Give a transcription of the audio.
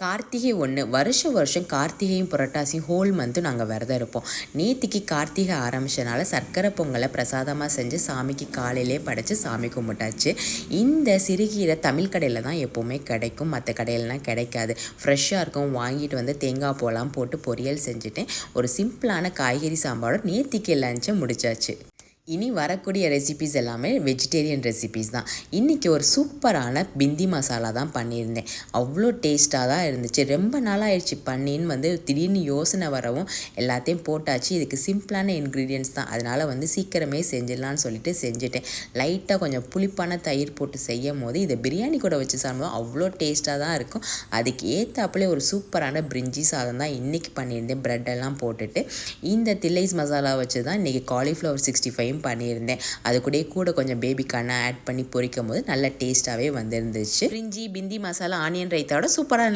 கார்த்திகை 1 வருஷம் கார்த்திகையும் புரட்டாசியும் whole month நாங்கள் விரதம் இருப்போம். நேத்திக்கு கார்த்திகை ஆரம்பிச்சனால சர்க்கரை பொங்கலை பிரசாதமாக செஞ்சு சாமிக்கு காலையிலே படைச்சி சாமி கும்பிட்டாச்சு. இந்த சிறுகீரை தமிழ் கடையில் தான் எப்போவுமே கிடைக்கும், மற்ற கடையிலலாம் கிடைக்காது. ஃப்ரெஷ்ஷாக இருக்கும். வாங்கிட்டு வந்து தேங்காய் பூலாம் போட்டு பொரியல் செஞ்சுட்டேன். ஒரு சிம்பிளான காய்கறி சாம்பாரோட நேத்திக்கு லஞ்சை முடிச்சாச்சு. இனி வரக்கூடிய ரெசிபீஸ் எல்லாமே வெஜிடேரியன் ரெசிபீஸ் தான். இன்றைக்கி ஒரு சூப்பரான பிந்தி மசாலா தான் பண்ணியிருந்தேன். அவ்வளோ டேஸ்ட்டாக தான் இருந்துச்சு. ரொம்ப நாளாகிடுச்சு பண்ணின்னு திடீர்னு யோசனை வரவும் எல்லாத்தையும் போட்டாச்சு. இதுக்கு சிம்பிளான இன்க்ரீடியன்ட்ஸ் தான், அதனால் சீக்கிரமே செஞ்சிடலான்னு சொல்லிட்டு செஞ்சுட்டேன். லைட்டாக கொஞ்சம் புளிப்பான தயிர் போட்டு செய்யும் போது இதை பிரியாணி கூட வச்சு சாப்பிடுவோம், அவ்வளோ டேஸ்ட்டாக தான் இருக்கும். அதுக்கு ஏற்றாப்புலே ஒரு சூப்பரான பிரிஞ்சி சாதம் தான் இன்றைக்கி பண்ணியிருந்தேன். ப்ரெட்டெல்லாம் போட்டுட்டு இந்த தில்லைஸ் மசாலா வச்சு தான் இன்றைக்கி காலிஃப்ளவர் 65 பண்ணியிருந்தேன். அது கூட கொஞ்சம் பேபிக்கான ஆட் பண்ணி பொரிக்கும் போது நல்ல டேஸ்ட்டாகவே வந்துருந்துச்சு. பிரிஞ்சி பிந்தி மசாலா ஆனியன் ரைத்தாவோட சூப்பராக